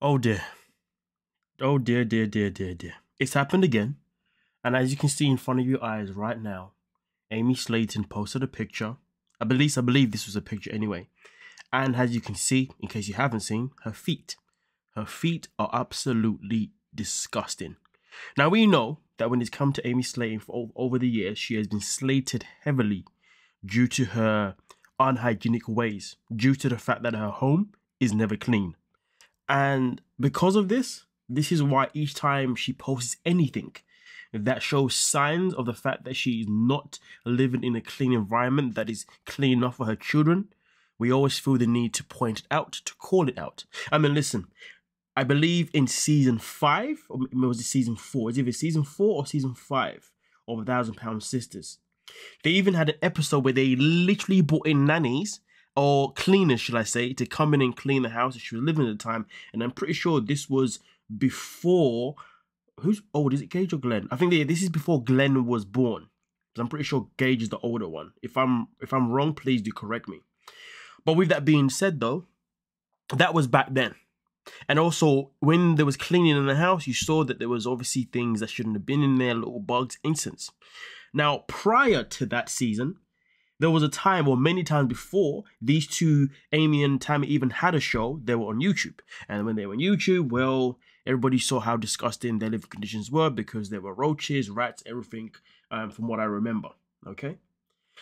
Oh dear. Oh dear, dear, dear, dear, dear. It's happened again. And as you can see in front of your eyes right now, Amy Slaton posted a picture. I believe this was a picture anyway. And as you can see, in case you haven't seen, her feet. Her feet are absolutely disgusting. Now we know that when it's come to Amy Slaton for over the years, she has been slated heavily due to her unhygienic ways, due to the fact that her home is never clean. And because of this is why each time she posts anything that shows signs of the fact that she is not living in a clean environment that is clean enough for her children, we always feel the need to point it out, to call it out. I mean, listen, I believe in season 5, or was it season 4? Is it season 4 or season 5 of £1,000 Sisters? They even had an episode where they literally brought in nannies, or cleaners, should I say, to come in and clean the house that she was living at the time. And I'm pretty sure this was before, who's old? Is it Gage or Glenn? I think this is before Glenn was born. I'm pretty sure Gage is the older one. If I'm wrong, please do correct me. But with that being said, though, that was back then. And also, when there was cleaning in the house, you saw that there was obviously things that shouldn't have been in there, little bugs, incense. Now, prior to that season, there was a time, or many times before, these two, Amy and Tammy, even had a show. They were on YouTube. And when they were on YouTube, well, everybody saw how disgusting their living conditions were because there were roaches, rats, everything, from what I remember. Okay?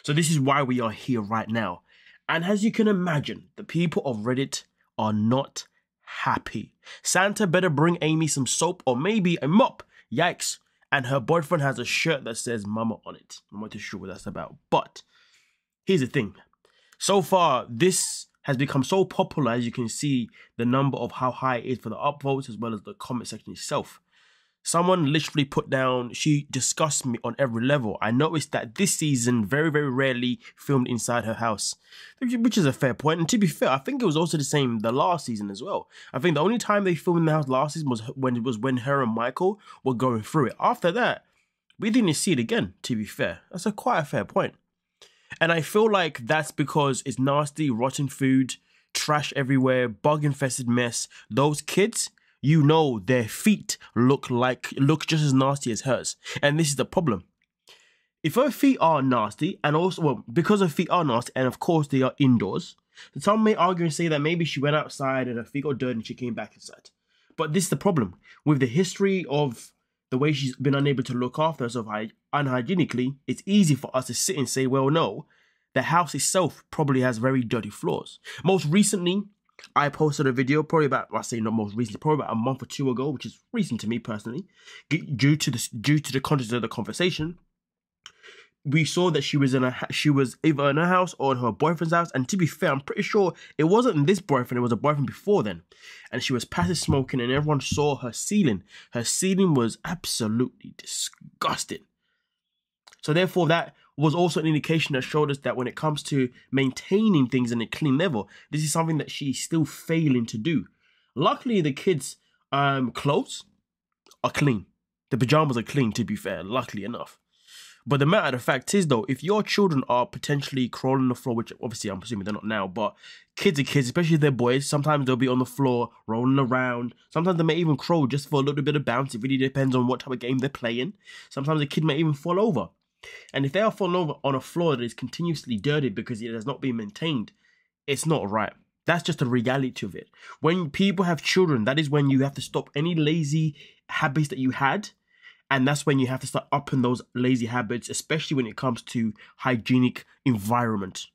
So this is why we are here right now. And as you can imagine, the people of Reddit are not happy. Santa better bring Amy some soap or maybe a mop. Yikes. And her boyfriend has a shirt that says Mama on it. I'm not too sure what that's about. But here's the thing. So far, this has become so popular, as you can see, the number of how high it is for the upvotes as well as the comment section itself. Someone literally put down, she disgusts me on every level. I noticed that this season very, very rarely filmed inside her house, which is a fair point. And to be fair, I think it was also the same the last season as well. I think the only time they filmed in the house last season was when her and Michael were going through it. After that, we didn't see it again, to be fair. That's quite a fair point. And I feel like that's because it's nasty, rotten food, trash everywhere, bug-infested mess. Those kids, you know, their feet look just as nasty as hers. And this is the problem. If her feet are nasty, and also, well, because her feet are nasty, and of course they are indoors, some may argue and say that maybe she went outside and her feet got dirty and she came back inside. But this is the problem. With the history of the way she's been unable to look after herself unhygienically, it's easy for us to sit and say, well, no, the house itself probably has very dirty floors. Most recently, I posted a video, probably about a month or two ago, which is recent to me personally, due to the context of the conversation. We saw that she was either in her house or in her boyfriend's house, and to be fair, I'm pretty sure it wasn't this boyfriend, it was a boyfriend before then. And she was passive smoking, and everyone saw her ceiling. Her ceiling was absolutely disgusting. So therefore, that was also an indication that showed us that when it comes to maintaining things in a clean level, this is something that she's still failing to do. Luckily, the kids' clothes are clean. The pajamas are clean, to be fair, luckily enough. But the matter of fact is, though, if your children are potentially crawling on the floor, which obviously I'm assuming they're not now, but kids are kids, especially if they're boys, sometimes they'll be on the floor, rolling around. Sometimes they may even crawl just for a little bit of bounce. It really depends on what type of game they're playing. Sometimes a kid may even fall over. And if they are falling over on a floor that is continuously dirty because it has not been maintained, it's not right. That's just the reality of it. When people have children, that is when you have to stop any lazy habits that you had. And that's when you have to start upping those lazy habits, especially when it comes to hygienic environment.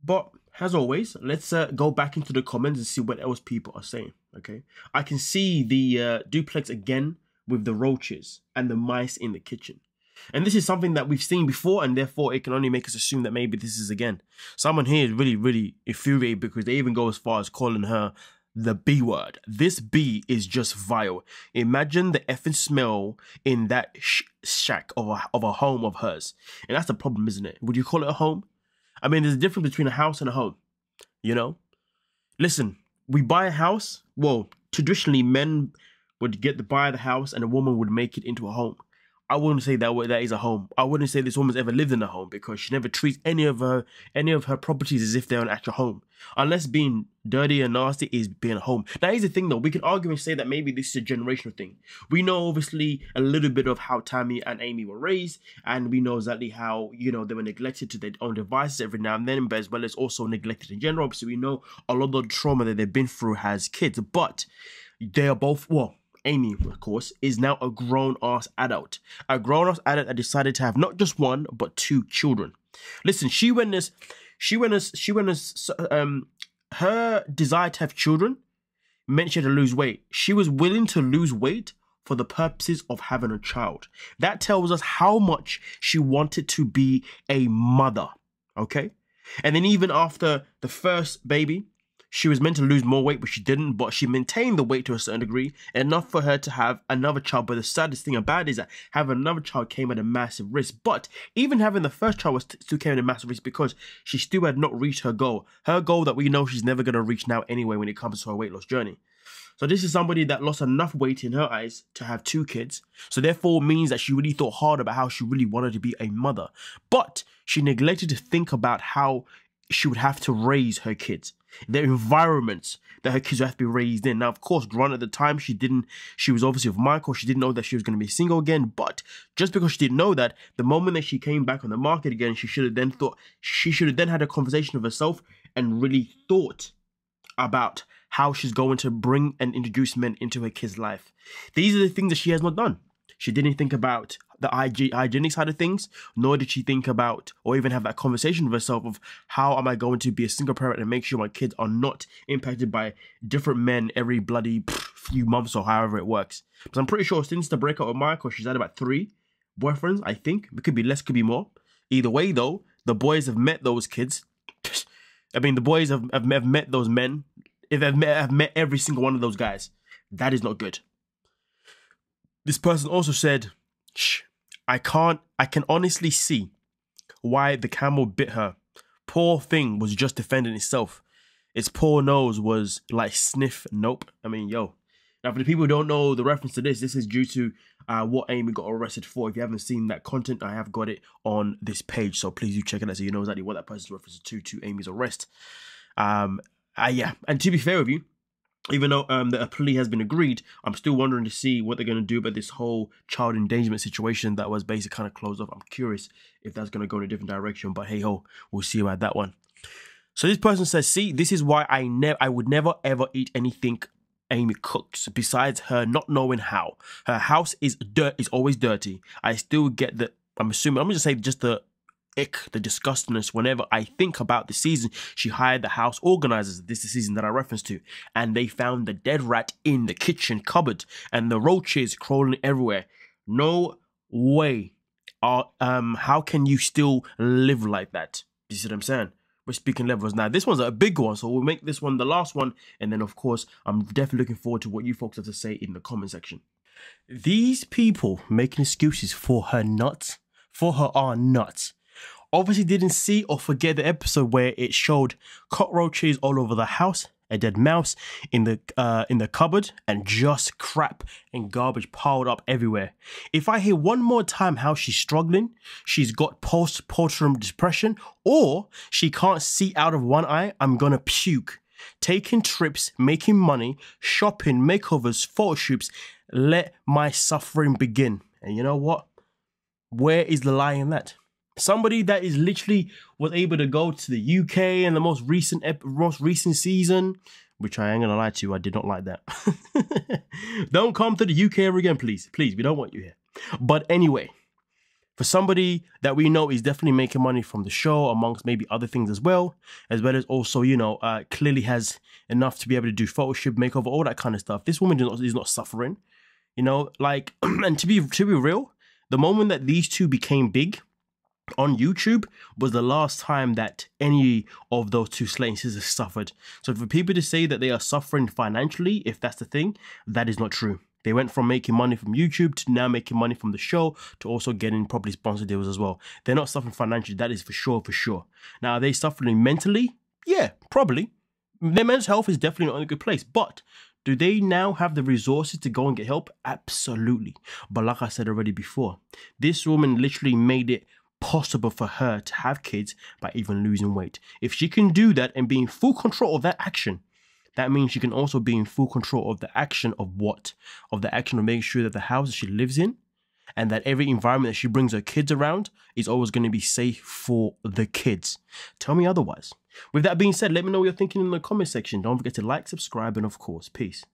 But as always, let's go back into the comments and see what else people are saying. Okay, I can see the duplex again with the roaches and the mice in the kitchen. And this is something that we've seen before, and therefore it can only make us assume that maybe this is again. Someone here is really, really infuriated because they even go as far as calling her the B word. This B is just vile. Imagine the effing smell in that shack of a home of hers. And that's the problem, isn't it? Would you call it a home? I mean, there's a difference between a house and a home, you know? Listen, we buy a house. Well, traditionally, men would buy the house and a woman would make it into a home. I wouldn't say that is a home. I wouldn't say this woman's ever lived in a home, because she never treats any of her properties as if they're an actual home. Unless being dirty and nasty is being a home. Now here's the thing though, we can argue and say that maybe this is a generational thing. We know obviously a little bit of how Tammy and Amy were raised, and we know exactly how, you know, they were neglected to their own devices every now and then, but as well as also neglected in general. Obviously we know a lot of the trauma that they've been through as kids, but they are both, well, Amy, of course, is now a grown-ass adult. A grown-ass adult that decided to have not just one, but 2 children. Listen, her desire to have children meant she had to lose weight. She was willing to lose weight for the purposes of having a child. That tells us how much she wanted to be a mother, okay? And then even after the first baby, she was meant to lose more weight, but she didn't. But she maintained the weight to a certain degree, enough for her to have another child. But the saddest thing about it is that having another child came at a massive risk. But even having the first child was still came at a massive risk, because she still had not reached her goal. Her goal that we know she's never going to reach now anyway when it comes to her weight loss journey. So this is somebody that lost enough weight in her eyes to have 2 kids. So therefore means that she really thought hard about how she really wanted to be a mother. But she neglected to think about how she would have to raise her kids, their environments that her kids would have to be raised in. Now, of course, Grant at the time, she was obviously with Michael. She didn't know that she was going to be single again. But just because she didn't know that, the moment that she came back on the market again, she should have then had a conversation with herself and really thought about how she's going to bring and introduce men into her kid's life. These are the things that she has not done. She didn't think about the hygienic side of things, nor did she think about or even have that conversation with herself of how am I going to be a single parent and make sure my kids are not impacted by different men every bloody few months or however it works. Because I'm pretty sure since the breakup with Michael, she's had about 3 boyfriends, I think. It could be less, could be more. Either way though, the boys have met those kids. I mean, the boys have met those men. If have met every single one of those guys. That is not good. This person also said, I can honestly see why the camel bit her. Poor thing was just defending itself. Its poor nose was like sniff. Nope. I mean, yo. Now, for the people who don't know the reference to this is due to what Amy got arrested for. If you haven't seen that content, I have got it on this page. So please do check it out so you know exactly what that person's reference to Amy's arrest. Yeah. And to be fair with you, even though a plea has been agreed, I'm still wondering to see what they're going to do about this whole child endangerment situation that was basically kind of closed off. I'm curious if that's going to go in a different direction, but hey ho, we'll see about that one. So this person says, see, this is why I would never ever eat anything Amy cooks, besides her not knowing how. Her house is always dirty. I still get the, I'm going to say just the ick, the disgustingness whenever I think about the season she hired the house organizers. This is the season that I referenced to, and they found the dead rat in the kitchen cupboard and the roaches crawling everywhere. No way. How can you still live like that? You see what I'm saying? We're speaking levels now. This one's a big one, so we'll make this one the last one, and then of course I'm definitely looking forward to what you folks have to say in the comment section. These people making excuses for her nuts, for her are nuts, obviously didn't see or forget the episode where it showed cockroaches all over the house, a dead mouse in the cupboard, and just crap and garbage piled up everywhere. If I hear one more time how she's struggling, she's got postpartum depression, or she can't see out of one eye, I'm gonna puke. Taking trips, making money, shopping, makeovers, photo shoots, let my suffering begin. And you know what? Where is the lie in that? Somebody that is literally was able to go to the UK in the most recent season, which I ain't gonna lie to you, I did not like that. Don't come to the UK ever again, please. Please, we don't want you here. But anyway, for somebody that we know is definitely making money from the show, amongst maybe other things as well as also, you know, clearly has enough to be able to do photo shoot, makeover, all that kind of stuff. This woman is not suffering, you know, like, and to be real, the moment that these two became big on YouTube was the last time that any of those two Slaton sisters suffered. So for people to say that they are suffering financially, if that's the thing, that is not true. They went from making money from YouTube to now making money from the show to also getting properly sponsored deals as well. They're not suffering financially, that is for sure. Now, are they suffering mentally? Yeah, probably. Their mental health is definitely not in a good place, but Do they now have the resources to go and get help? Absolutely. But like I said already before, this woman literally made it possible for her to have kids by even losing weight. If she can do that and be in full control of that action, that means she can also be in full control of the action of what? Of the action of making sure that the house that she lives in and that every environment that she brings her kids around is always going to be safe for the kids. Tell me otherwise. With that being said, let me know what you're thinking in the comment section. Don't forget to like, subscribe, and of course, peace.